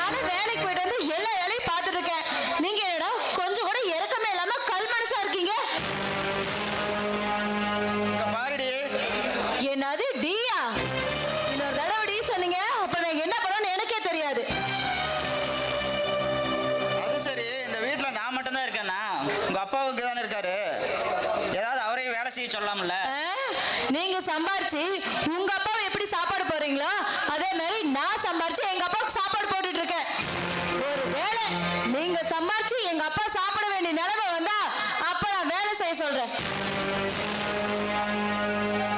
நானும் வேலைக்கு போயிட்டு வந்து எல்லா வேலையும் பார்த்துட்டு இருக்கேன். நீங்க என்னடா கொஞ்சம் கூட இறக்கமே இல்லாம கல் மனசா இருக்கீங்க. பாருடி. என்னது டியா? இன்னொரு தடவை டி சொன்னீங்க அப்ப நான் என்ன பண்ணுவேன்னு எனக்கே தெரியாது. அது சரி, இந்த வீட்டில் நான் மட்டும்தான் இருக்கேன்னா உங்க அப்பாவுக்கு தானே இருக்காரு, ஏதாவது அவரையும் வேலை செய்ய சொல்லலாம்ல? நீங்க சம்பாரிச்சு உங்க அப்பாவை எப்படி சாப்பாடு போறீங்களோ அதே மாதிரி நான் சம்பாரிச்சு எங்க அப்பாவுக்கு சாப்பாடு போட்டுட்டு இருக்கேன். ஒரு வேளை நீங்க சம்பாரிச்சு எங்க அப்பா சாப்பிட வேண்டிய நிலைமை வந்தா அப்ப நான் வேலை செய்ய சொல்றேன்.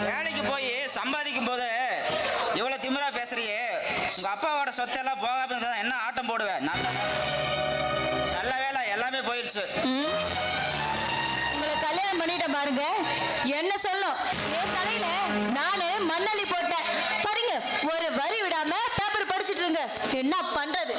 வேலைக்கு போய் சம்பாதிக்கும் போது இவ்வளவு திமிரா பேசுறியே, உங்க அப்பாவோட சொத்தெல்லாம் போகாம இருந்தா என்ன ஆட்டம் போடுவேன்? நல்ல வேலை எல்லாமே போயிடுச்சு. உங்களை கல்யாணம் பண்ணிட்ட பாருங்க, என்ன சொல்லும்? என் தலையில நானு மண்ணள்ளி போட்டேன் பாருங்க. ஒரு வரி விடாம பேப்பர் படிச்சிட்டு இருங்க. என்ன பண்றது?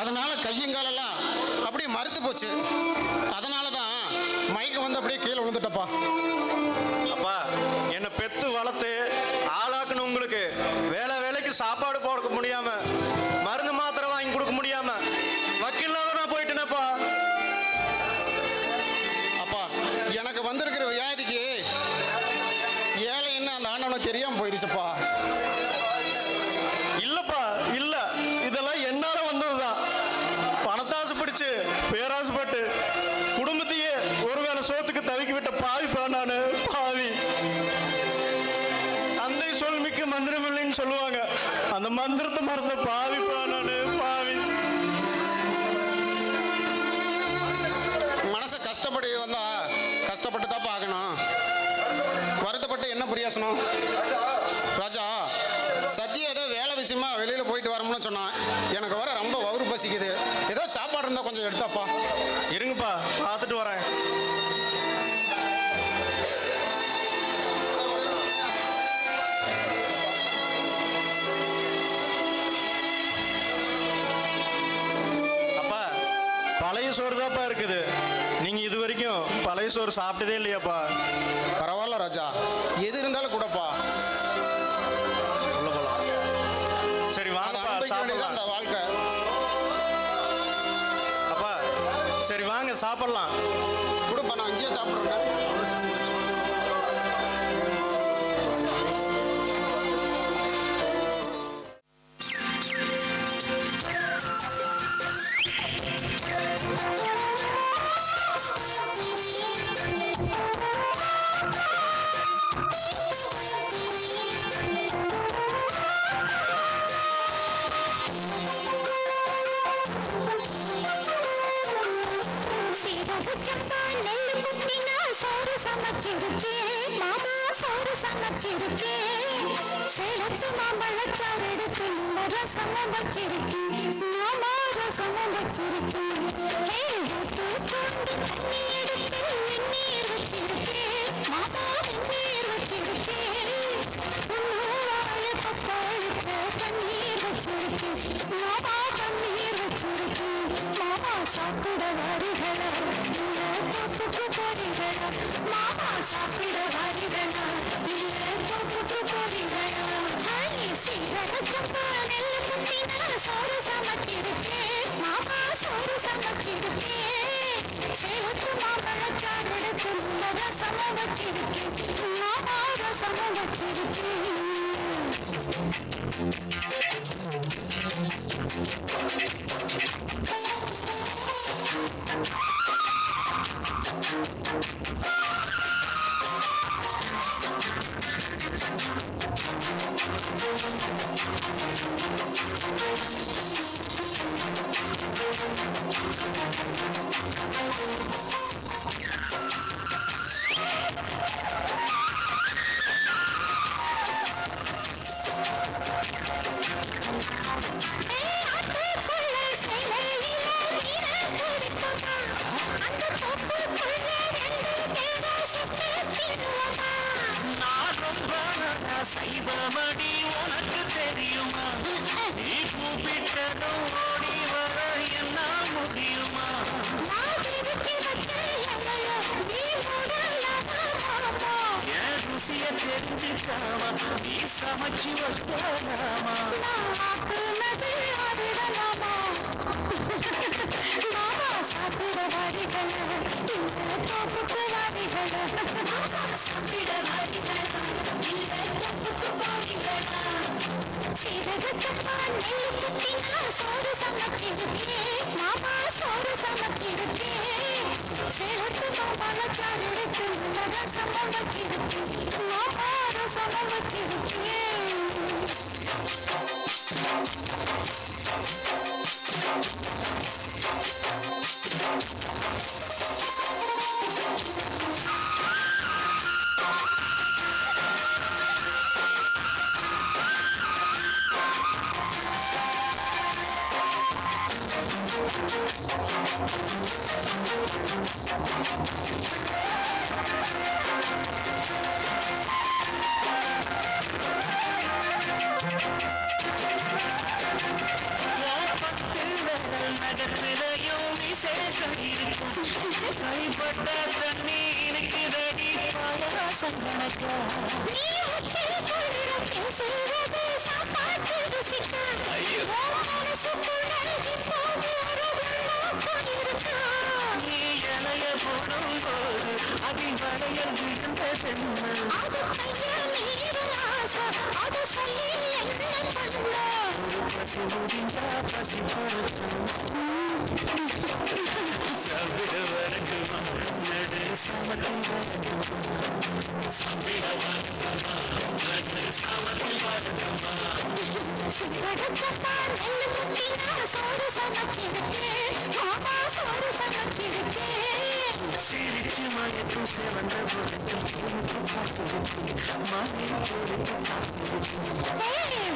அதனால கையங்காலெல்லாம் அப்படியே மறுத்து போச்சு. அதனால தான் மயக்கம் வந்து அப்படியே கீழே விழுந்துட்டப்பா. அப்பா, என்னை பெத்து வளர்த்து ஆளாக்கணும் உங்களுக்கு. வேலைக்கு சாப்பாடு போட முடியாம, மருந்து மாத்திரை வாங்கி கொடுக்க முடியாம வக்கீல்லாத நான் போயிட்டேனப்பா. அப்பா, எனக்கு வந்திருக்கிற வியாதிக்கு ஏழை என்ன அந்த ஆண்டவனுக்கு தெரியாம போயிருச்சுப்பா. இல்லப்பா, இல்ல, இதெல்லாம் என்னால வந்ததுதான். பணத்தாசை பிடிச்சு பேராசைப்பட்டு குடும்பத்தையே ஒருவேளை சோத்துக்கு தவிக்க விட்ட பாவிப்பா நானு, பாவி. அந்தை சொல் மிக்க மந்திரம் இல்லைன்னு சொல்லுவாங்க, அந்த மந்திரத்தை மறந்த பாவிப்பா நானு, பாவி. மனசை கஷ்டப்பட்டு வந்தா கஷ்டப்பட்டு தான் பார்க்கணும். வருத்தப்பட்டு என்ன பிரயோசனம்? ராஜா, சத்தியம் ஏதோ வேலை விஷயமா வெளியில் போயிட்டு வரணும்னு சொன்னான். எனக்கு வர ரொம்ப வவுறு பசிக்குது. ஏதோ சாப்பாடு இருந்தால் கொஞ்சம் எடுத்தாப்பா. இருங்கப்பா, பார்த்துட்டு வரேன். அப்பா, பழைய சோறு தான்ப்பா இருக்குது. நீங்க இது வரைக்கும் பழைய சோறு சாப்பிட்டதே இல்லையாப்பா? பரவாயில்ல ராஜா, எது இருந்தாலும் கூடப்பா. சரி வாங்கப்பா, சாப்பிடலாம். அந்த வாழ்க்கை. அப்பா, சரி வாங்க சாப்பிடலாம். கொடுப்பா, நான் அங்கேயே சாப்பிட்றேன். சோறு சமைச்சிருக்கேன் மாமா, சோறு சமைச்சிருக்கேன். சேலத்து மாம்பழச்சாறு எடுத்து ரசமும் வச்சிருக்கேன் மாமா, ரசமும் வச்சிருக்கேன். தண்ணி எடுத்து வெந்நீர் வச்சிருக்கேன் மாமா, வெந்நீர் வச்சிருக்கேன். வாழை பப்பாளுக்கு தண்ணீர் வச்சிருக்கேன் மாமா, தண்ணீர் வச்சிருக்கேன். மாமா சாப்பிட வருகளா, தோப்புக்கு போறீங்களா மாமா, சாப்பிட வருகளா, இல்ல தோப்புக்கு போறீங்களா? சீரக சம்பா நெல்லு குத்தினா சோறு சமைச்சிருக்கேன் மாமா, சோறு சமைச்சிருக்கேன். சேலத்து மாம்பழச்சாறு எடுத்து ரசமும் வச்சிருக்கேன் மாமா, ரசமும் வச்சிருக்கேன். நான் ரொம்ப சைவமடி உனக்கு தெரியுமா நீ கூப்பிட்டதும் ஓடி வர என்னால் முடியுமா என் ருசிய தெரிஞ்சுக்காம நீ சமைச்சு வைக்கலாமா சோறு சமைக்கிறேன் மாமா சோறு சமைக்கிறேன் சேர்த்து மாமலக்கார் எடுத்து ரசம் வச்சிருக்கேன் மாமா ரசம் வச்சிருக்கேன் நகத்திலையும் விசேஷம் இருக்கும் கைப்பட்ட தண்ணீருக்கு ரெடி பாயாசம் கணக்கா நீ உச்சில் குளிர பேசுவது சாப்பாட்டு ருசிக்க மனசுக்குள்ள இப்போது ஒரு நோக்கம் இருக்கா நீ இலைய போடும்போது அதில் வளையல் விழுந்ததென்ன அது கையில் நீரும் ஆசை அது சொல்லி என்ன பண்ண பசி முடிஞ்சா பசி பொறுக்கும் சாப்பிட வரட்டுமா நடு சமத்தில் வரட்டுமா சாப்பிட வரட்டுமா நடு சமத்தில் வரட்டுமா சிங்கடச்சப்பான் நெல்லு முட்டினா சோறு சமைக்கிறேன் மாமா சோறு சமைக்கிறேன் சிரிச்சு மயக்கும் செவந்த பொருட்கள் மாநில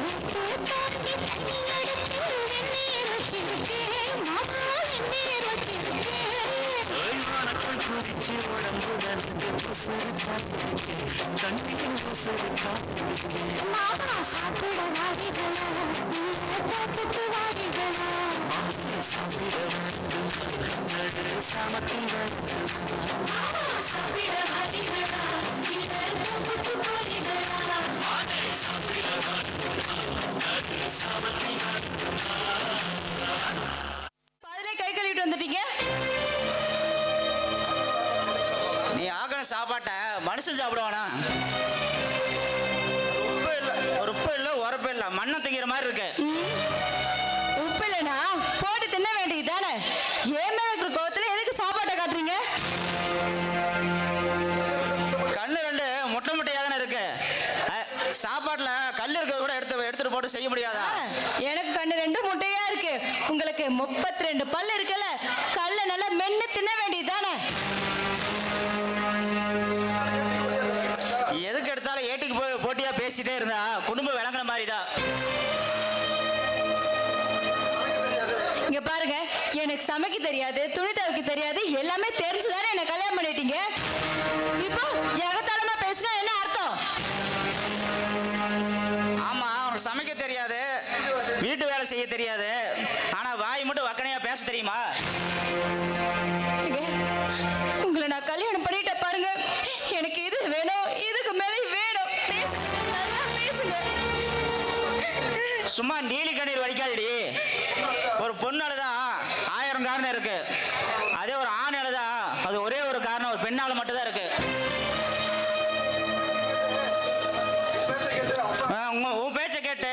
உப்பு தாண்டி தண்ணி எடுத்து வெந்நீர் வச்சிருக்கேன் மாமா வெந்நீர் வச்சிருக்கேன் வணக்கம் குதிச்சு உடம்பு நன்கு புசுறு காத்திருக்கேன் தண்ணியும் புசுறு காத்திருக்கேன் மாமா சாப்பிட வாரிகளா தோப்புக்கு வாரிகளா சாப்பிட வேண்டும் நடு சமத்தில் வேண்டும் மாமா சாப்பிட வாரிகளா இந்த தோப்புக்கு வாரிகளா சாப்பிட வேண்டும் நடு சமத்தில் வேண்டும் பாதிலே கை கழுவிட்டு வந்துட்டீங்க. நீ ஆக்கின சாப்பாட்டை மனுஷன் சாப்பிடுவானா? ஒரு உப்பு இல்லை உரப்பு இல்லை மண்ணை திங்கிற மாதிரி இருக்கு. உப்பு இல்லைனா போட்டு தின்ன வேண்டியது தானே. ஏன் மேல இருக்கிற கோவத்துல எதுக்கு சாப்பாட்டை காட்டுறீங்க? கண்ணு ரெண்டு முட்டை முட்டையாக தானே இருக்கு. சாப்பாட்டுல கல் இருக்கிறது கூட எடுத்துட்டு போட்டு செய்ய முடியாதா? எனக்கு கண்ணு ரெண்டு முட்டையா இருக்கு. உங்களுக்கு 32 பல்லு இருக்குல்ல, கல்ல நல்லா மென்னு தின்ன வேண்டியது தானே. எதுக்கு எடுத்தாலும் ஏட்டிக்கு போய் போட்டியா பேசிட்டே இருந்தா குடும்பம் விளங்குற மாதிரி தான். இங்க பாருங்க, எனக்கு சமைக்க தெரியாது, துணி துவைக்க தெரியாது, எல்லாமே தெரிஞ்சுதானே என்ன கல்யாணம் பண்ணிட்டீங்க. இப்போ எகத்தாளமா பேசினா என்ன அர்த்தம்? ஆமா, உனக்கு சமைக்க தெரியாது, வீட்டு வேலை செய்ய தெரியாது, ஆனா வாய் மட்டும் வக்கனையா பேச தெரியுமா? இங்க, உங்களை நான் கல்யாணம் பண்ணிட்ட பாருங்க, எனக்கு இது வேணும், இதுக்கு மேல வேணும். பேசுங்க, நல்லா பேசுங்க. சும்மா நீலி கண்ணீர் வடிக்காதடி. ஒரு பொண்ணால தான் 1000 காரணம் இருக்கு. அதே ஒரு ஆணால தான் அது ஒரே ஒரு காரணம், ஒரு பெண்ணால மட்டும் தான் இருக்கு. உன் பேச்ச கேட்டு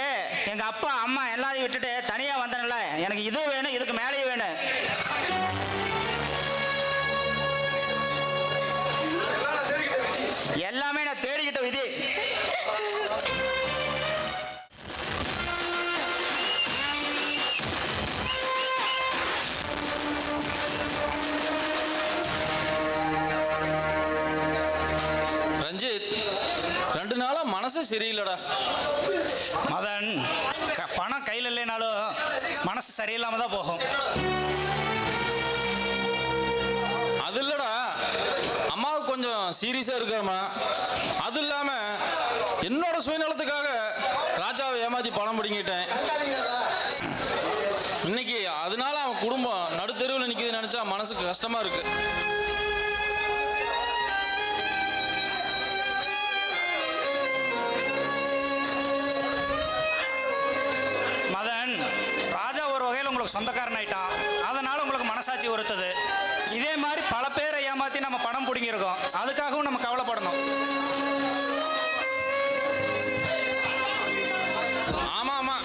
எங்க அப்பா அம்மா எல்லாத்தையும் விட்டுட்டு தனியா வந்தனல, எனக்கு இது வேணும், இதுக்கு மேலேயும் வேணும். எல்லாமே நான் தேடிக்கிட்ட விதி. மனசு சரியில்லடா. மதன், பணம் கையில் இல்லைனாலும் மனசு சரியில்லாம தான் போகும். அது இல்லடா, அம்மாவுக்கு கொஞ்சம் சீரியஸா இருக்காமா. அது இல்லாம என்னோட சுயநலத்துக்காக ராஜாவை ஏமாத்தி பணம் பிடிங்கிட்டேன். இன்னைக்கு அதனால அவன் குடும்பம் நடுத்தெருவில் நிற்கிது நினைச்சா மனசுக்கு கஷ்டமா இருக்கு. மதன், ராஜா ஒரு வகையில் உங்களுக்கு சொந்தக்காரன் ஆயிட்டான். அதனால உங்களுக்கு மனசாட்சி வருத்துது. இதே மாதிரி பல பேரை ஏமாத்தி நம்ம பணம் பிடிங்கிருக்கோம். அதுக்காகவும் நம்ம கவலைப்படணும். ஆமா ஆமா,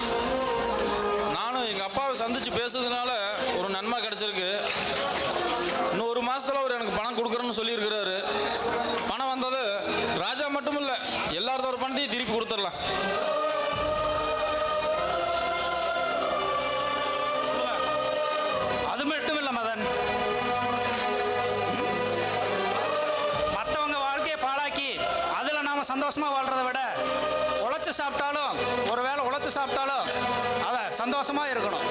நானும் எங்க அப்பாவை சந்திச்சு பேசுறதுனால ஒரு நன்மை கிடைச்சிருக்கு. இன்னும் ஒரு மாசத்துல அவர் எனக்கு பணம் கொடுக்குறேன்னு சொல்லியிருக்கிறாரு. பணம் வந்தது ராஜா மட்டும் இல்ல, எல்லாரோட பணத்தையும் திருப்பி கொடுத்துடலாம். அது மட்டும் இல்லை மதன், மற்றவங்க வாழ்க்கையை பாழாக்கி அதில் நாம் சந்தோஷமா வாழ்றதை விட உழைச்சு சாப்பிட்டாலும், ஒருவேளை உழைச்சு சாப்பிட்டாலும் அதை சந்தோஷமா இருக்கணும்.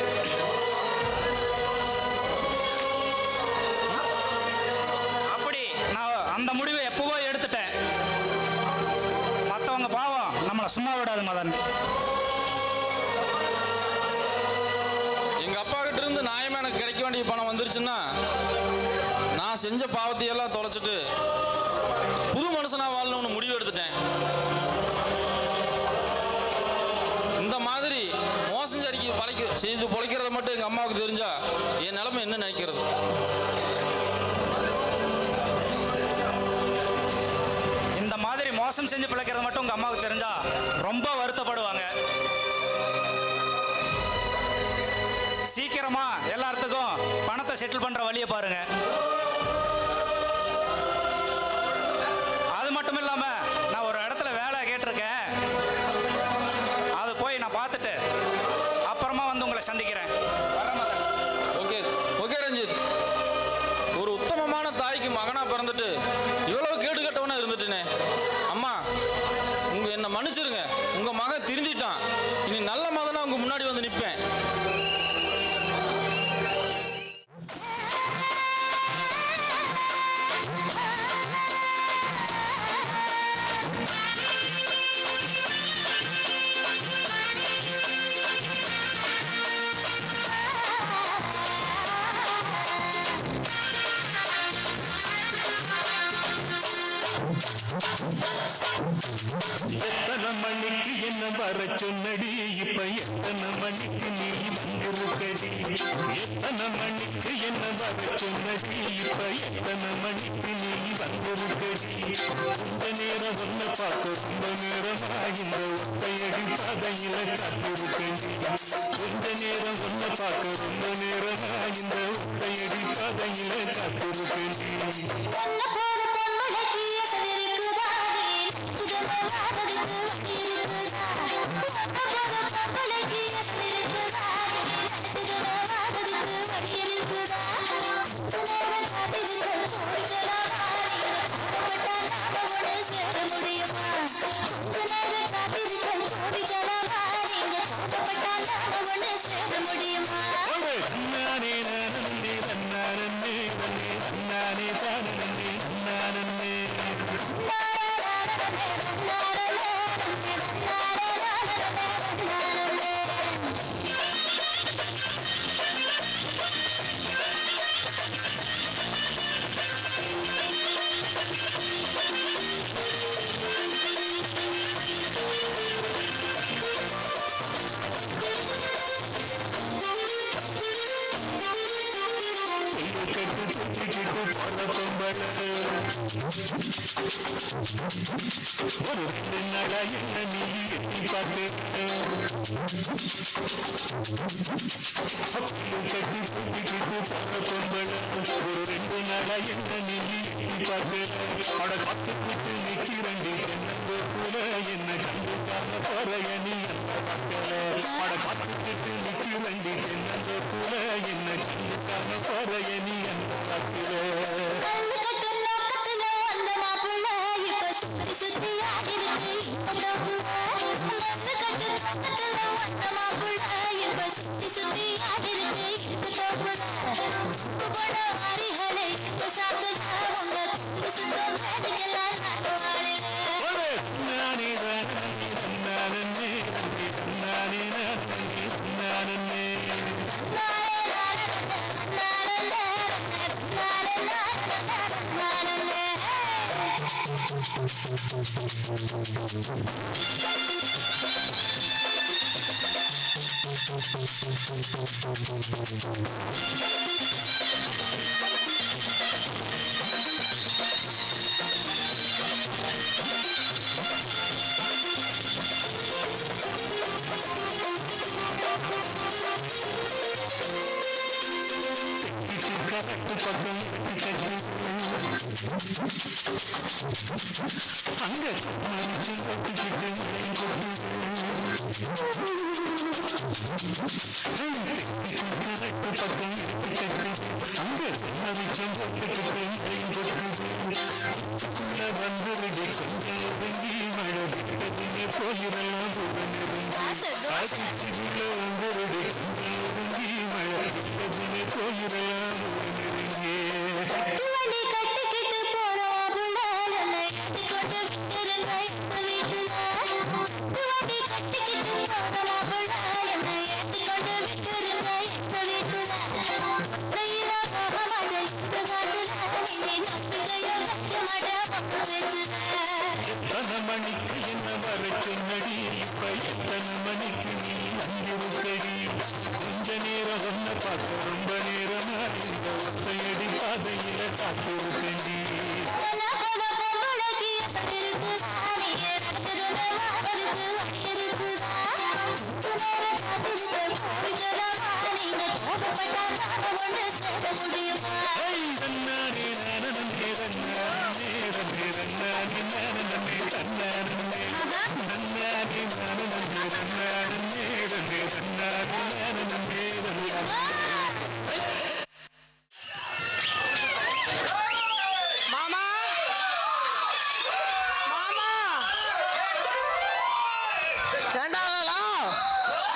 அப்படி நான் அந்த முடிவை எப்பவோ எடுத்துட்டேன். மற்றவங்க பாவம் நம்மளை சும்மா விடாது மதன். எங்க அப்பா கிட்ட இருந்து நியாயமா எனக்கு கிடைக்க வேண்டிய பணம் வந்துருச்சுன்னா நான் செஞ்ச பாவத்தையெல்லாம் தொலைச்சிட்டு புது மனுஷனா வாழணும்னு முடிவு எடுத்துட்டேன். இந்த மாதிரி மோசம் செய்து பொழைக்கிறத மட்டும் எங்க அம்மாவுக்கு தெரிஞ்சா என் நிலைமை என்ன நினைக்கிறது? இந்த மாதிரி மோசம் செஞ்சு பிழைக்கிறது மட்டும் உங்க அம்மாவுக்கு தெரிஞ்சா ரொம்ப வருத்தப்படுவாங்க. சீக்கிரமா எல்லாத்துக்கும் பணத்தை செட்டில் பண்ற வழியை பாருங்க. அது மட்டும் இல்லாம நான் ஒரு இடத்துல வேலை கேட்டிருக்கேன். அது போய் நான் பார்த்துட்டு அப்புறமா வந்து உங்களை சந்திக்கிறேன். ஓகே ஓகே ரஞ்சித், ஒரு உத்தமமான தாய்க்கு மகனா பிறந்துட்டு இவ்வளவு கேடு கட்டவனா இருந்துட்டேனே. அம்மா, உங்க என்ன மன்னிச்சிருங்க. உங்க மகன் திருந்திட்டான். இனி நல்ல மகனா உங்க முன்னாடி வந்து நிற்பேன். எத்தனை மணிக்கு என்ன வர சொன்னடி, இப்ப எத்தனை மணிக்கு நீ வந்திருக்கடி? எத்தனை மணிக்கு என்ன வர சொன்னடி, இப்ப எத்தனை மணிக்கு நீ வந்திருக்கடி? கொஞ்ச நேரம் ஒன்ன பார்க்க ரொம்ப நேரமா இந்த ஒத்தையடி பாதையில காத்திருக்கடி. கொஞ்ச நேரம் ஒன்ன பார்க்க ரொம்ப நேரமா இந்த ஒத்தையடி பாதையில காத்திருக்கடி. ஒரு ரெண்டு நாளா என்ன நீ எட்டி பார்த்து கட்டி தூக்கிக்கிட்டு போற பொம்பள. ஒரு ரெண்டு நாளா என்ன நீ எட்டி பார்த்து அட பக்கத்துக்கு நிக்கிறண்டி என்னங்க கூட என்ன கண்டுக்காம போறைய நீ அட பக்கத்துக்கு நிக்கிறண்டி என்னங்க கூட என்ன கண்டுக்காம போறைய நீ அந்த பார்க்கிற. சுத்தி ஆகிருக்கு பக்கத்துல வந்த மாப்பிள்ள இப்ப சுத்தி சுத்தி ஆடிருக்கு இருக்கு தோப்புல கூட வாரிகளை சாப்பிட்டு உங்க சுத்த வேடிக்கலாம் நானே நானே நானே நானே பக்கம் அங்க மனுஷன் கட்டிக்கிட்டு பக்கம் அங்க மனுஷன் கட்டிக்கிட்டு வந்துருடி கொஞ்சம் ஒதுங்கி மழை விட்டதுமே போயிடலாம் வந்துருடி கொஞ்சம் ஒதுங்கி மழை விட்டதுமே போயிடலாம் வண்டி கட்டிக்கிட்டு போறோம் என்னை கொண்டு விட்டுருங்க எங்க வீட்டுல வண்டி கட்டிக்கிட்டு போறோம் என்னை கொண்டு விட்டுருங்க எங்க வீட்டுல கையில போக மாட்டேன் இனி நம்பிக்கையோ வைக்க மாட்டேன் எத்தனை மணிக்கு என்ன வர சொன்னடி இப்ப எத்தனை மணிக்கு நீ வந்திருக்கடி கொஞ்ச நேரம் ஒன்ன பார்க்க ரொம்ப நேரமா இந்த ஒத்தையடி பாதையில காத்திருக்கடி தன்னானே நானே தன்னானே தன்னே தன்னானே நானே தன்னானே தன்னானே நானே தன்னானே தன்னே தன்னானே நானே மாமா மாமா ஏண்டாங்களா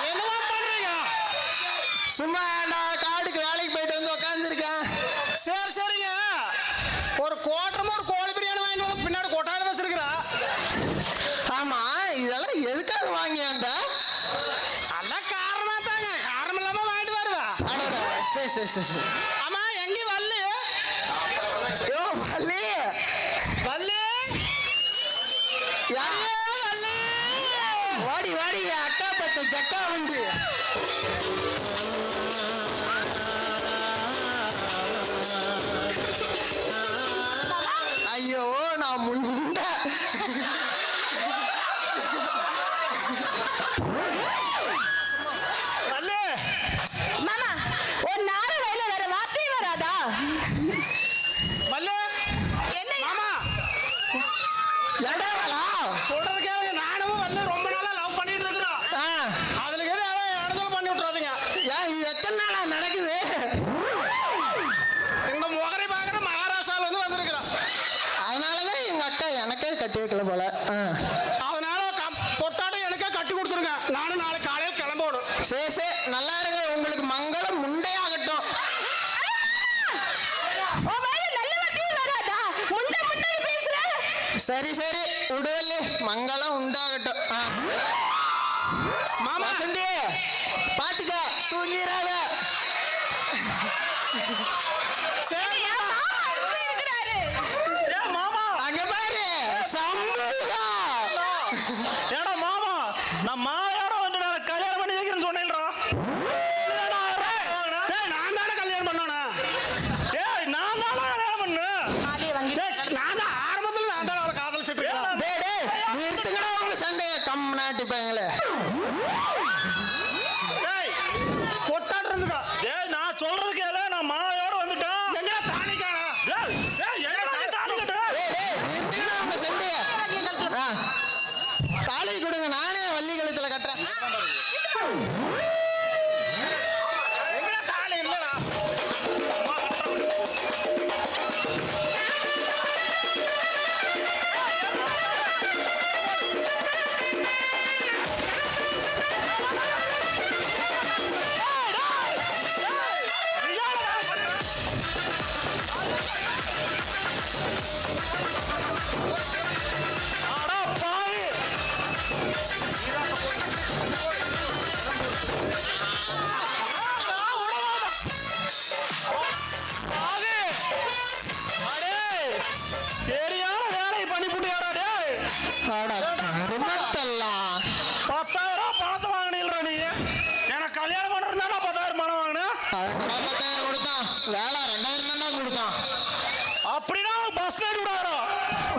என்னவா பண்றீங்க? சும்மா ஏண்டா காடுக்கு வேலைக்கு போயிட்டு வந்து உட்காந்துருக்கேன். சரி சரிங்க, ஒரு கோட்டமா ஒரு கோழி பிரியாணி வாங்கிட்டு வந்து பின்னாடி கொட்டாயில வச்சிருக்கிறா. ஆமா, இதெல்லாம் எதுக்காக வாங்கியாண்டா? அதான் காரணமா தாங்க, காரணம் இல்லாம வாங்கிட்டு வருவா. சரி சரி சரி சரி. ஆமா எங்க வள்ளி? யோ வள்ளி, வள்ளி யா வள்ளி, வாடி வாடி, என் அக்கா பத்த ஜக்கா உண்டு. ஐயோ நான் முன்ன வள்ளி மாமா ஒரு நார வயல வேற வார்த்தையே வராதா? வள்ளி என்ன மாமா ஏண்டாங்களா? சொல்றது கேளுங்க, நானும் வள்ளி ரொம்ப நாளா லவ் பண்ணிட்டு இருக்கிறோம். அதுல ஏதாவது இடத்துல பண்ணி விட்டுறாதீங்க. ஏன் இது எத்தனை நாளா நடக்குது? இந்த முகரை பாக்குற மகாராஷ்டிரால இருந்து வந்திருக்கிறோம். அதனாலதான் எங்க அக்கா எனக்கே கட்டி வைக்கல போல. அதனால பொட்டாட்டம் எனக்கே கட்டி கொடுத்துருங்க. நானும் நாளைக்கு காலையில் கிளம்பணும். சரி சரி, நல்லா இருங்க, உங்களுக்கு மங்களம் முண்டையாகட்டும். உன் வாயில நல்ல வார்த்தையே வராதா? முண்டை முண்டை பேசுற. சரி சரி, உடலே மங்களம் உண்டாகட்டும். மாமா வசந்தி பாத்துக்க, தூங்கிடாத. சரி மாமா இங்க இருக்கிறாரு. ஏன் மாமா? அங்க பாரு, சம்பளா. ஏடா மாமா, நான் மாவோட வந்து நான் கல்யாணம் பண்ணி வைக்கிறேன்னு சொன்னேன்டா. டேய், நான் தானே கல்யாணம் பண்ணணும். டேய் நான் தான் கல்யாணம் பண்ணேன். அதே வாங்கி டேய், நான் தான் ஆரம்பத்துல நான் தான் அவளை காதலிச்சிட்டு இருக்கேன். டேய் டேய், நிறுத்துங்கடா உங்க சண்டைய, கம் நாட்டிப்பாங்களே. டேய், பொட்டாட்டம் இருந்துக்கோ. டேய் நான் சொல்றது கேளு, நான் மாவோட வந்துட்டேன். எங்க தானிக்கானா? டேய் டேய் எங்கடா நீ தாலி கட்டுற? டேய் டேய், நிறுத்துங்கடா உங்க சண்டைய. தாலி கொடுங்க, நானே வள்ளி கழுத்துல கட்டுறேன். எங்க தாலி இல்லடா. எனக்கு கல்யாணம் பண்ணுறது தானே 10,000 பணம் வாங்கினேன். 10,000 கொடுத்தான், வேலை 2,000 தான் கொடுத்தான். அப்படின்னா பஸ் ரைடு விடாரோ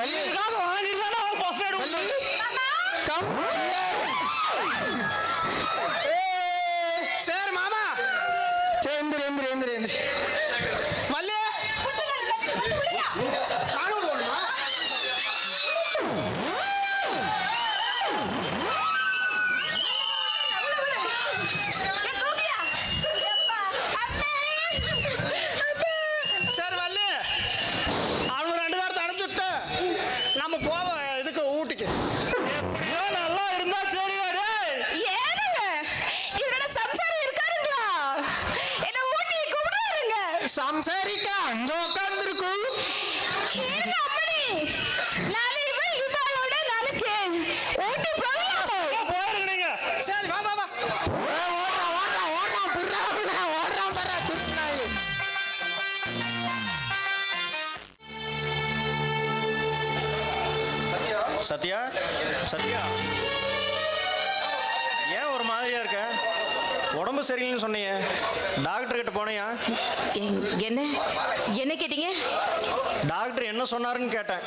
இதுக்காக வாங்கிருக்கானா பஸ் ரைடு விடுறது. சரி மாமா, எந்திரி எந்திரி எந்திரி எந்திரி. வள்ளி காணொலி ஒண்ணுமா? சரி வள்ளி, அவங்க 2 பேர்த்த அனுப்பிச்சுட்டு நம்ம போவோம் இதுக்கு ஊட்டிக்கு. எப்படியோ நல்லா இருந்தா சரியா டேய். ஏனுங்க இவரோட சம்சாரம் இருக்காருங்களா? என்ன ஊட்டி கூப்பிடுறாருங்க. சம்சாரிக்கா அங்க உட்காந்துருக்கும். ஏங்க அம்மணி, நாளை இவன் இவாளோட நாளைக்கு ஊட்டி போகலாம். போயிருங்க நீங்க. சரி வா வா வா. சத்யா, சத்யா, ஏன் ஒரு மாதிரியா இருக்க? உடம்பு சரியில்லைன்னு சொன்னீங்க, டாக்டர் கிட்ட போனியா? என்ன என்ன கேட்டீங்க? டாக்டர் என்ன சொன்னாருன்னு கேட்டேன்.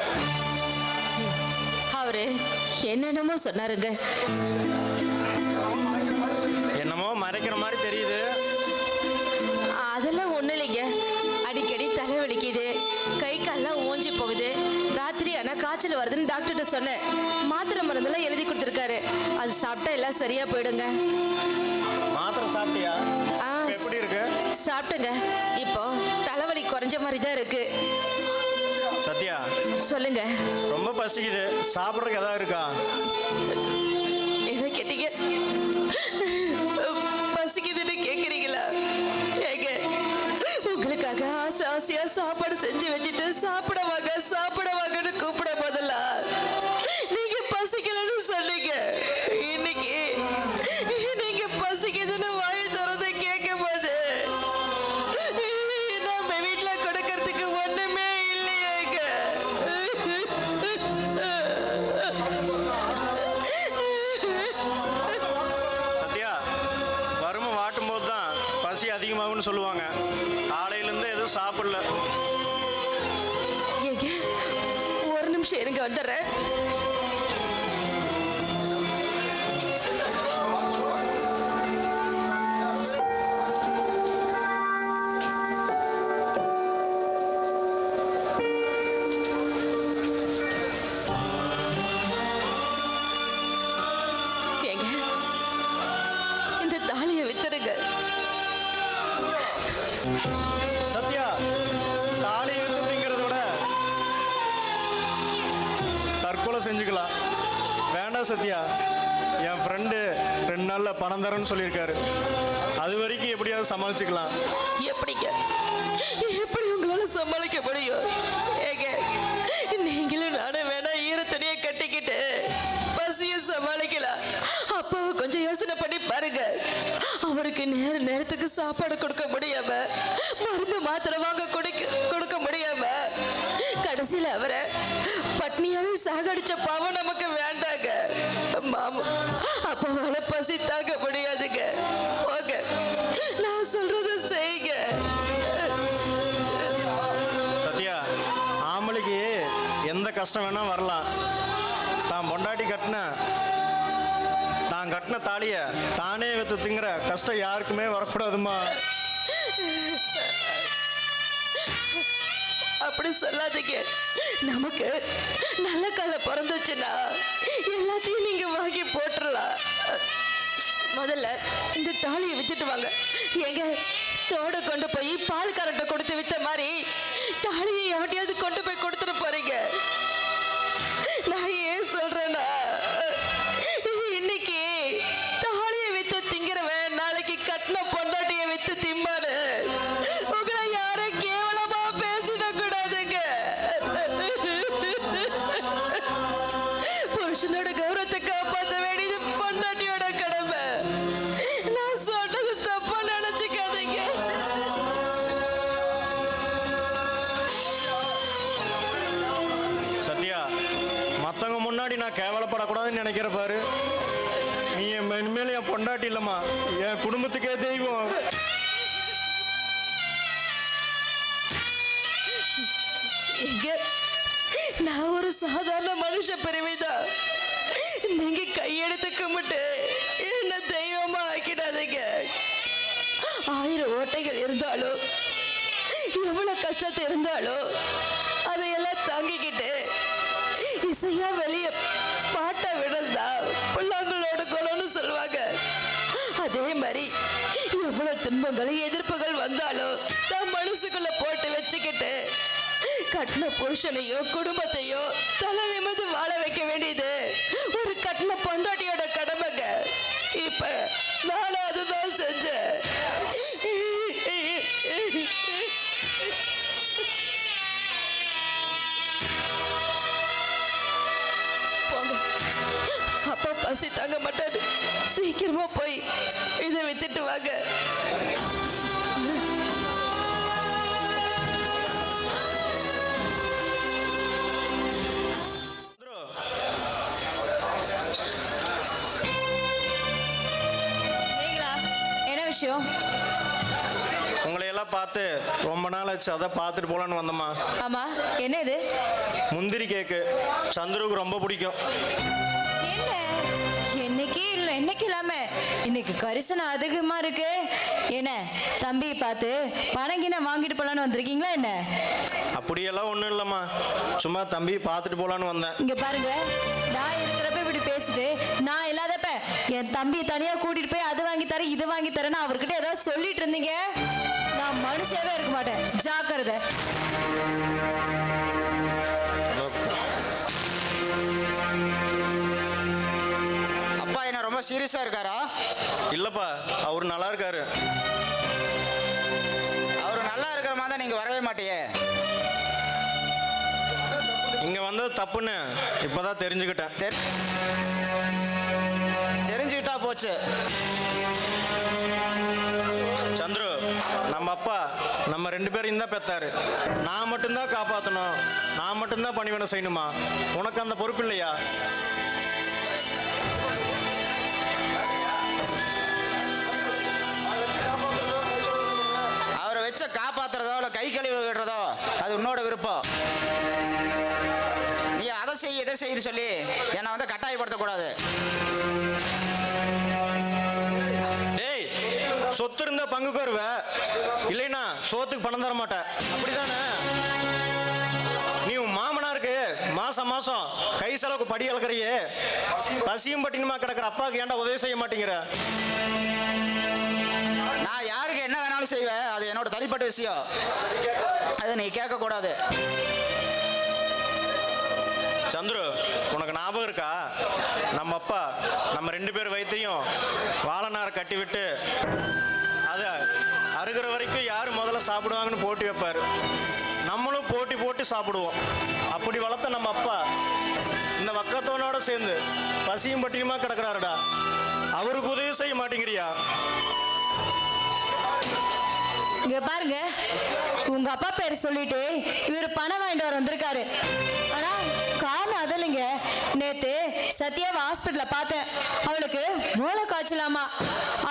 அவரு என்னென்னமோ சொன்னாருங்க. என்னமோ மறைக்கிற மாதிரி தெரியுது. அதெல்லாம் ஒண்ணும் இல்லைங்க. அடிக்கடி தலை வலிக்குது, கை கால்லாம் ஊஞ்சி போகுது, ராத்திரி ஆனா காய்ச்சல் வருதுன்னு டாக்டர்கிட்ட சொன்னேன். மாத்திரை மருந்தெல்லாம் எழுதி கொடுத்துருக்காரு. அது சாப்பிட்டா எல்லாம் சரியா போயிடுங்க. மாத்திரை சாப்பிட்டியா? ஆ, எப்படி இருக்கு? சாப்பிட்டுங்க. இப்போ தலைவலி குறைஞ்ச மாதிரி தான் இருக்கு. சத்யா, சொல்லுங்க, ரொம்ப பசிக்குது, சாப்பிட்றதுக்கு ஏதாவது இருக்கா? என்ன கேட்டீங்க? பசிக்குதுன்னு கேக்குறீங்களா? ஏங்க, உங்களுக்காக ஆசை ஆசையா சாப்பாடு செஞ்சு வச்சுட்டு சாப்பிட வாங்கன்னு கூப்பிட போதல்ல நீங்க பசிக்கலன்னு சொன்னீங்க. இன்னைக்கு நீங்க பசிக்குதுன்னு வாயை திறந்து கேட்கும் போது நம்ம வீட்டுல கொடுக்கறதுக்கு ஒண்ணுமே இல்லையேங்க. சத்யா, வறுமை வாட்டும் போது தான் பசி அதிகமாகும்னு சொல்லுவாங்க. காலையிலேருந்து எதுவும் சாப்பிடல. ஏங்க, ஒரு நிமிஷம் இருங்க, வந்துடுறேன். ஏங்க, இந்த தாலியை வித்துருங்க. சத்யா, தாலி விட்டுங்கிறத விட தற்கொலை செஞ்சுக்கலாம். வேண்டாம் சத்யா, என் ஃப்ரெண்டு 2 நாளில் பணம் தரேன்னு சொல்லியிருக்காரு. அது வரைக்கும் எப்படியாவது சமாளிச்சுக்கலாம். எப்படிங்க, எப்படி உங்களால சமாளிக்க முடியும்? ஏங்க, நீங்களும் நானும் வேணா ஈர துணியை கட்டிக்கிட்டு பசிய சமாளிக்கலாம். அப்பாவை கொஞ்சம் யோசனை பண்ணி பாருங்க. அவருக்கு நேரத்துக்கு சாப்பாடு கொடுக்க முடியாம, மருந்து மாத்திரை வாங்க கொடுக்க முடியாம, கடைசியில அவரை பட்னியாவே சாகடிச்ச பாவம் நமக்கு வேண்டாங்க. மாமா, அப்பாவால பசி தாங்க முடியாதுங்க. ஓகே, நான் சொல்றதை செய்யுங்க. சத்யா, ஆம்பளைக்கு எந்த கஷ்டம் வேணா வரலாம். தான் பொண்டாட்டி தான் கட்டின தாலிய தானே வித்து திங்கிற கஷ்டம் யாருக்குமே வரக்கூடாதுமா. அப்படி சொல்லாதீங்க. நமக்கு நல்ல காலம் பிறந்துச்சுன்னா எல்லாத்தையும் நீங்க வாங்கி போட்டுடலாம். முதல்ல இந்த தாலியை வித்துட்டு வாங்க. ஏங்க, தோட கொண்டு போய் பால்காரன்ட்ட கொடுத்து வித்த மாதிரி தாலியை யார்ட்டையாவது கொண்டு போய் கொடுத்துட்டு போறீங்க. நான் ஏன் சொல்றேன்னா, இன்னைக்கு தாலியை வித்து திங்கிறவன் நாளைக்கு கட்டின பொண்டாட்டியை வித்து திம்பாரு. உங்களை யாரும் கேவலமா பேசிட கூடாதுங்க. புருஷனோட கௌரவத்தை காப்பாற்ற வேண்டியது பொண்டாட்டியோட கடமை. நான் சொன்னது தப்பா நினைச்சுக்காதீங்க. சத்யா, மற்றவங்க முன்னாடி நான் கேவலப்படக்கூடாதுன்னு நினைக்கிற பாரு. நீ என் இனிமேல் என் பொண்டாட்டி இல்லம்மா, என் குடும்பத்துக்கே தெய்வம். நான் ஒரு சாதாரண மனுஷ பிறவிதான். நீங்க கையெடுத்து கும்பிட்டு என்ன தெய்வமா ஆக்கிடாதீங்க. 1000 ஓட்டைகள் இருந்தாலும், எவ்வளவு கஷ்டத்தை இருந்தாலும் அதையெல்லாம் தாங்கிக்கிட்டு இசையா வெளியே பாட்டை விடுறதா புல்லாங்களோட குணம்னு சொல்லுவாங்க. அதே மாதிரி எவ்வளவு துன்பங்கள் எதிர்ப்புகள் வந்தாலும் நான் மனசுக்குள்ள போட்டு வச்சுக்கிட்டு கட்டின புருஷனையோ குடும்பத்தையோ தலை நிமிர்ந்து வாழ வைக்க வேண்டியது ஒரு கட்டின பொண்டாட்டியோட கடமைங்க. இப்ப நானும் அதுதான் செஞ்சேன். போங்க, அப்பா பசி தாங்க மாட்டாரு. சீக்கிரமா போய் இதை வித்துட்டு வாங்க. உங்களை எல்லாம் பார்த்து ரொம்ப நாள் ஆச்சு, அதான் பார்த்துட்டு போலான்னு வந்தம்மா. ஆமா, என்ன இது? முந்திரி கேக்கு சந்துருக்கு ரொம்ப பிடிக்கும். என்ன என்னைக்கு இல்லாம இன்னைக்கு கரிசனம் அதிகமா இருக்கு. என்ன தம்பி பார்த்து பணங்கின வாங்கிட்டு போலான்னு வந்திருக்கீங்களா என்ன? அப்படியெல்லாம் ஒன்றும் இல்லைம்மா, சும்மா தம்பி பார்த்துட்டு போலான்னு வந்தேன். இங்க பாருங்க, நான் இருக்கிறப்ப இப்படி பேசிட்டு நான் இல்லாதப்ப என் தம்பி தனியா கூட்டிட்டு போய் அது வாங்கி தரேன் இது வாங்கி தரேன்னு அவர்கிட்ட ஏதாவது சொல்லிட்டு இருந்தீங்க, நான் மனுஷாவே இருக்க மாட்டேன். ஜாக்கிரதை. அப்பா என்ன ரொம்ப சீரியஸா இருக்காரா? இல்லப்பா, அவரு நல்லா இருக்காரு. அவரு நல்லா இருக்கிற மாதிரி நீங்க வரவே மாட்டியே. இங்க வந்தது தப்புன்னு இப்பதான் தெரிஞ்சுக்கிட்டேன். தெரிஞ்சுக்கிட்டா போச்சு. சந்துரு, நம்ம அப்பா நம்ம 2 பேரையும் தான் பெத்தாரு. நான் மட்டும்தான் காப்பாற்றணும், நான் மட்டும்தான் பணிவினை செய்யணுமா? உனக்கு அந்த பொறுப்பு இல்லையா? அவரை வச்ச காப்பாத்துறதோ இல்லை கை கழுவி விடுறதோ அது உன்னோட விருப்பம். நீ அதை செய் இதை செய்யு சொல்லி என்னை வந்து கட்டாயப்படுத்தக்கூடாது. டேய், சொத்து இருந்தா பங்குக்கு வருவ, இல்லைன்னா சோத்துக்கு பணம் தர மாட்டேன், அப்படிதானே? நீ உன் மாமனாருக்கு மாசம் மாசம் கை செலவுக்கு படி அளக்குறியே, பசியும் பட்டினியுமா கிடக்குற அப்பாவுக்கு ஏன்டா உதவி செய்ய மாட்டேங்கிற? நான் யாருக்கு என்ன வேணாலும் செய்வேன், அது என்னோட தனிப்பட்ட விஷயம். அதை நீ கேட்கக்கூடாது. சந்துரு, உனக்கு ஞாபகம் இருக்கா? நம்ம அப்பா நம்ம 2 பேர் வயிற்றையும் வாழைநாரை கட்டி விட்டு அதை அருகிற வரைக்கும் யார் முதல்ல சாப்பிடுவாங்கன்னு போட்டி வைப்பார். நம்மளும் போட்டி போட்டு சாப்பிடுவோம். அப்படி வளர்த்த நம்ம அப்பா இந்த வக்கத்தவனோட சேர்ந்து பசியும் பட்டியுமா கிடக்குறாருடா. அவருக்கு உதவி செய்ய மாட்டேங்கிறியா? இங்க பாருங்க, உங்க அப்பா பேர் சொல்லிட்டு இவர் பணம் வாங்கிட்டு வர வந்திருக்காரு. ஆனா காரணம் அது இல்லைங்க. நேத்து சத்யாவை ஹாஸ்பிட்டல்ல பார்த்தேன். அவளுக்கு மூளை காய்ச்சலாமா.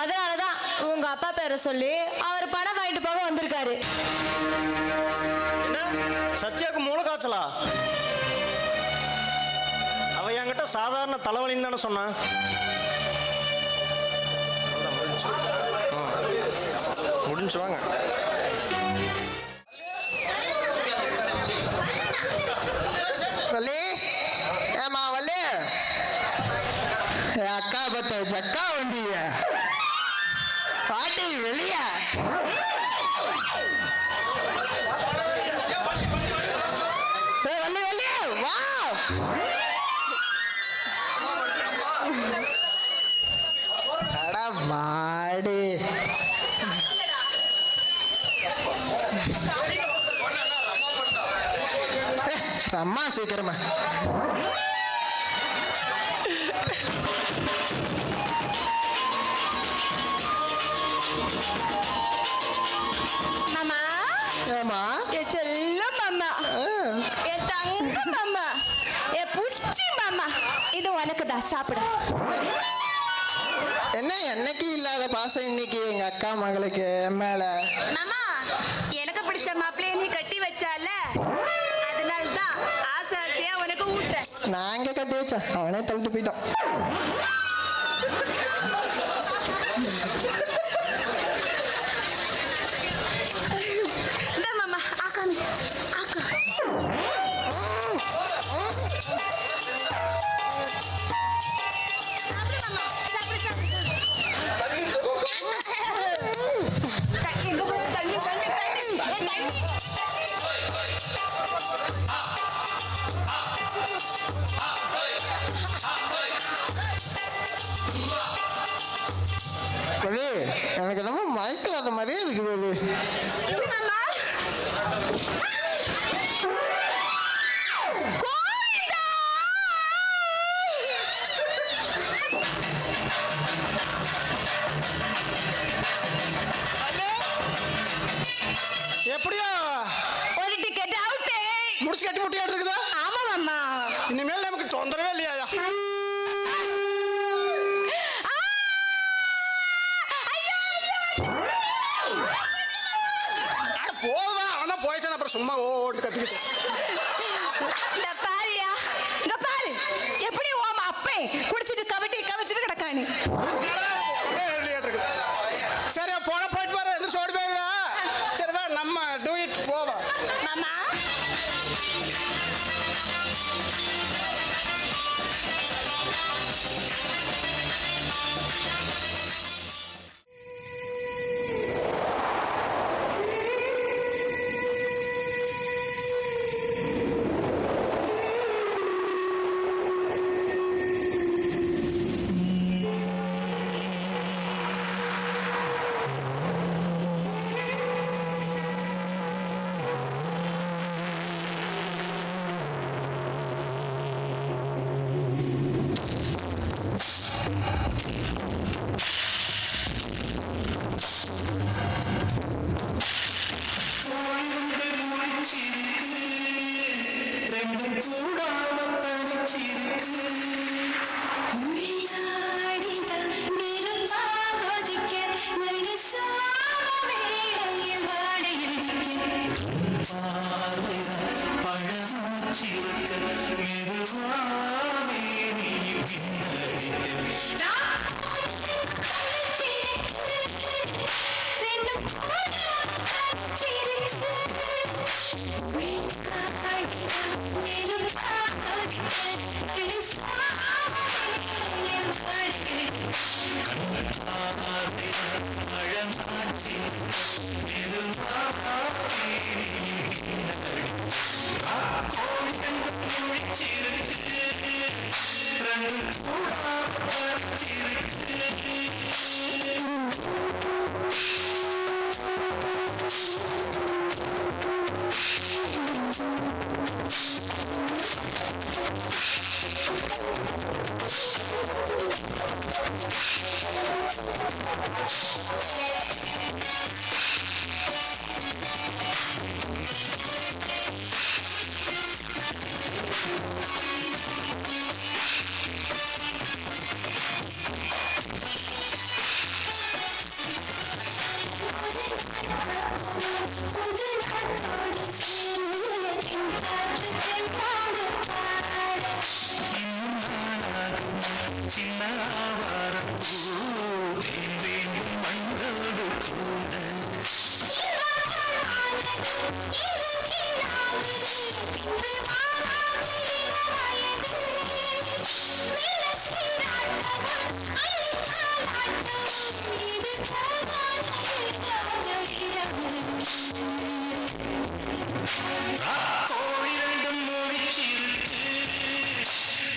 அதனாலதான் உங்க அப்பா பேரை சொல்லி அவர் பணம் வாங்கிட்டு போக வந்திருக்காரு. என்ன, சத்யாவுக்கு மூளை காய்ச்சலா? அவ என்கிட்ட சாதாரண தலைவலின்னு தானே சொன்னான். முடிஞ்சு வாங்க. வள்ளி, ஏமா வள்ளி, அக்கா பத்த ஜக்கா வண்டிய பாட்டி வெளிய வள்ளி வள்ளி வா. அட மாடி, அம்மா சீக்கிரமா. மாமா, ஏமா என் செல்ல மாமா, என் தங்க மாமா, என் புச்சி மாமா, இது உனக்கு தான் சாப்பிட. என்ன என்னைக்கு இல்லாத பாசம் இன்னைக்கு எங்க அக்கா மகளுக்கு என் மேல. மாமா எனக்கு பிடிச்ச மாப்பிள்ளைய நீ கட்டி வச்சால, அதனால தான் ஆசை ஆசையா உனக்கு ஊட்டேன். நான் எங்க கட்டி வச்சேன், அவனே தள்ளிட்டு போயிட்டான். இந்த மாமா ஆக்காமி ஆக்கா. சாப்பிடு மாமா, சாப்பிடு சாப்பிடு சாப்பிடு. எங்க போய் தண்ணி தண்ணி தண்ணி தண்ணி. வெளி எனக்கு என்னமோ மயக்கம் வர மாதிரியே இருக்குது வெளி. எப்படி மாமா? கோவிந்தா! எப்படியோ ஒரு டிக்கெட் அவுட்டே. முடிச்சு கட்டி முட்டியாட்டு இருக்குதா? ஆமா மாமா. இனிமேல் நமக்கு தொந்தரவே இல்லையா? போவா அவன் போயிச்சான், அப்புறம் சும்மா ஓட்டு கத்திக்கிட்டு. இந்த பாரியா, இங்க பாரு எப்படி ஓமா அப்பே குடிச்சிட்டு கவட்டி கவச்சிட்டு கிடக்கானு. சரி போன போயிட்டு பாரு, எந்த சோடி போயிருவா. சரி வா நம்ம டூ இட் போவா. மாமா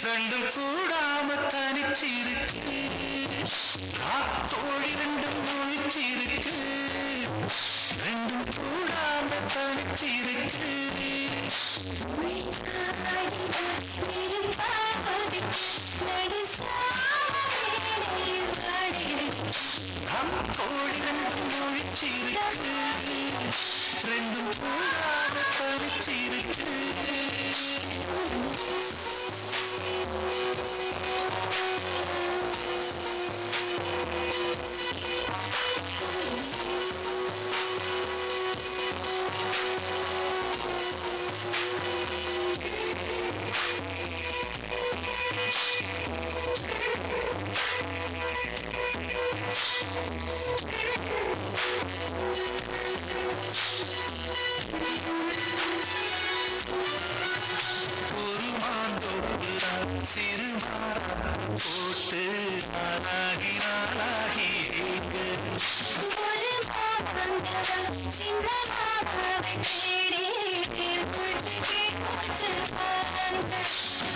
ரெண்டும் கூடாம தனிச்சிருக்கு, தோழி ரெண்டும் முழிச்சிருக்கு, ரெண்டும் கூடாம தனிச்சிருக்கு. தோழி ரெண்டும் முழிச்சிருக்கு, ரெண்டும் கூடாம தனிச்சிருக்கு.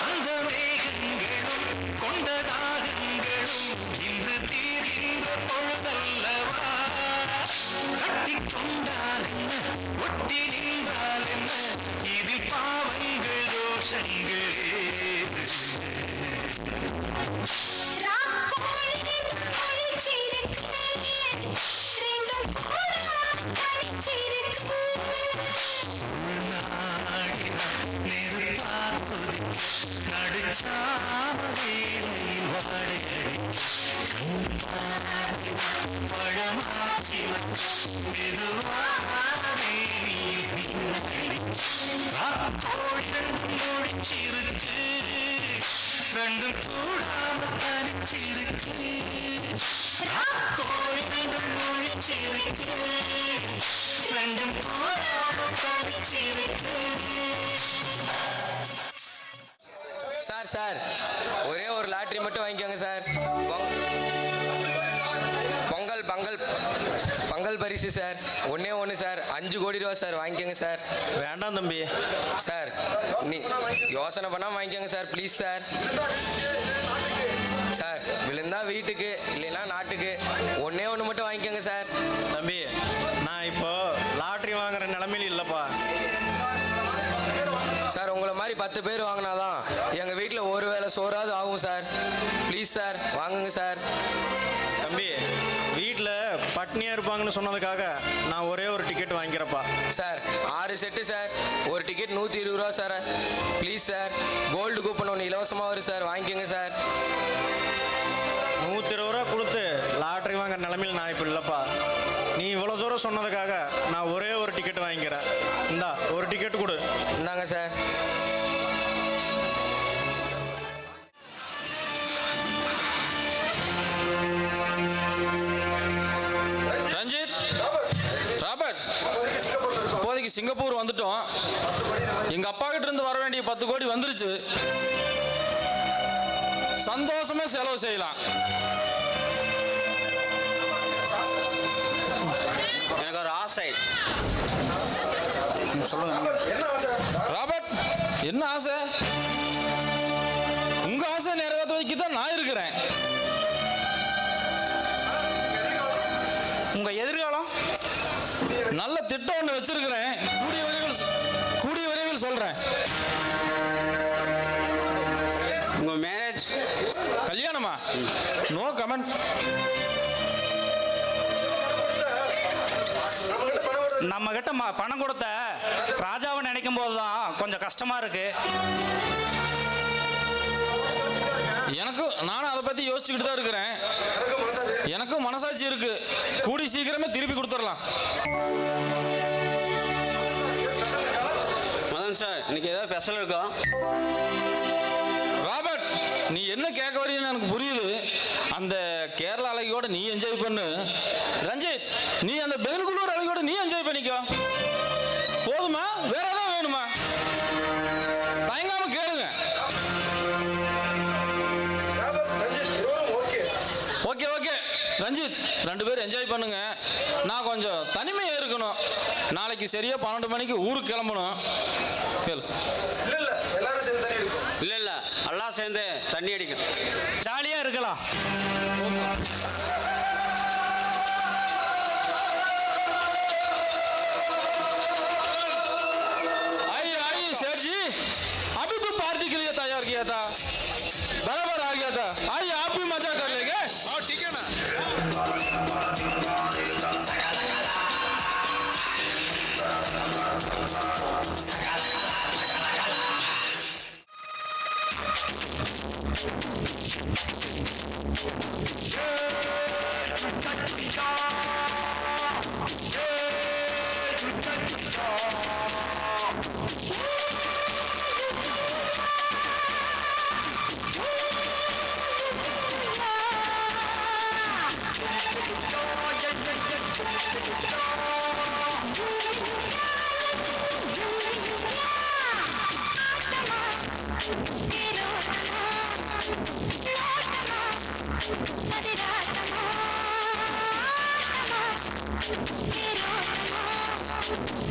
அந்த மேகங்களும் கொண்ட தாகங்களும் இன்று தீர்கின்ற பொழுதல்லவா கட்டி கொண்டால் என்ன ஒட்டி நின்றால் என்ன இது பாவங்கள் தோஷங்கள் ஏது நடுச்சாமவேளையில் வாழையடி பழமாச்சி மெதுவாகவே முடிச்சிருக்கு ரெண்டும் கூடாம தனிச்சிருக்கு கோழிகளும் முடிச்சிருக்கு ரெண்டும் கூடாம தனிச்சிருக்கு. சார் ஒரே ஒரு லாட்ரி மட்டும் வாங்கிக்கோங்க சார். பொங்கல் பரிசு சார், ஒன்னே ஒன்று சார், 5 கோடி ரூபா சார், வாங்கிக்கோங்க சார். வேண்டாம் தம்பி. சார் நீ யோசனை பண்ணாமல் வாங்கிக்கோங்க சார், ப்ளீஸ் சார். சார் விழுந்தா வீட்டுக்கு இல்லைன்னா நாட்டுக்கு, ஒன்னே ஒன்று மட்டும் வாங்கிக்கோங்க சார். தம்பி நான் இப்போ லாட்ரி வாங்குற நிலைமையில இல்லைப்பா. சார் உங்களை மாதிரி 10 பேர் வாங்கினாதான் எங்கள் வீட்டில் ஒரு வேளை சோறாவது ஆகும் சார். ப்ளீஸ் சார் வாங்குங்க சார். தம்பி வீட்டில் பட்னியாக இருப்பாங்கன்னு சொன்னதுக்காக நான் ஒரே ஒரு டிக்கெட் வாங்கிக்கிறப்பா. சார் 6 செட்டு சார், ஒரு டிக்கெட் 120 ரூபா sir. Please sir, gold coupon ஒன்று இலவசமாக வரும் சார், வாங்கிக்கோங்க சார். 120 ரூபா கொடுத்து லாட்ரி வாங்குற நிலைமையில் நான் இப்போ இல்லைப்பா. நீ இவ்வளோ தூரம் சொன்னதுக்காக நான் ஒரே ஒரு டிக்கெட் வாங்கிக்கிறேன். இந்தா ஒரு டிக்கெட் கொடு. இந்தாங்க சார். ரஞ்சித், ராபர்ட், இப்போதைக்கு சிங்கப்பூர் வந்துட்டோம். எங்க அப்பா கிட்ட இருந்து வர வேண்டிய 10 கோடி வந்துருச்சு. சந்தோஷமா செலவு செய்யலாம். எனக்கு ஒரு ஆசை. ராபர்ட், என்ன ஆசை? உங்க ஆசை நிறைவேற்ற வைக்க தான் நான் இருக்கிறேன். உங்க எதிர்காலம் நல்ல திட்டம் ஒன்று வச்சிருக்கிறேன். கூடிய விரைவில் சொல்றேன். உங்க மேரேஜ் கல்யாணமா? No comment. நம்ம கிட்ட பணம் கொடுத்த ராஜாவை நினைக்கும் போது தான் கொஞ்சம் கஷ்டமா இருக்கு. நானும் அதை பத்தி யோசிச்சுக்கிட்டு தான் இருக்கிறேன். எனக்கும் மனசாட்சி இருக்கு. கூடி சீக்கிரமே திருப்பி கொடுத்துடலாம். மதன் சார், இன்னைக்கு ஏதாவது ஸ்பெஷல் இருக்கா? ராபர்ட், நீ என்ன கேட்க வரீன்னு எனக்கு புரியுது. அந்த கேரளா அழகியோட நீ என்ஜாய் பண்ணு. ரஞ்சித், நீ அந்த பெங்களூர் அழகியோட நீ என்ஜாய் பண்ணிக்கோ. போதுமா? வேற ஏதாவது வேணுமா? தயங்காம கேளுங்க. ஓகே ஓகே ரஞ்சித், 2 பேரும் என்ஜாய் பண்ணுங்க. நான் கொஞ்சம் தனிமையா இருக்கணும். நாளைக்கு சரியா 12 மணிக்கு ஊருக்கு கிளம்பணும். கேளு. இல்ல எல்லாம் சேர்ந்து தண்ணி அடிக்கும். ஜாலியா இருக்கலாம். आई सेठ जी, अभी तो पार्टी के लिए तैयार किया था, बराबर आ गया था. आइए आप भी मजा कर लेंगे. हाँ ठीक है ना. Radha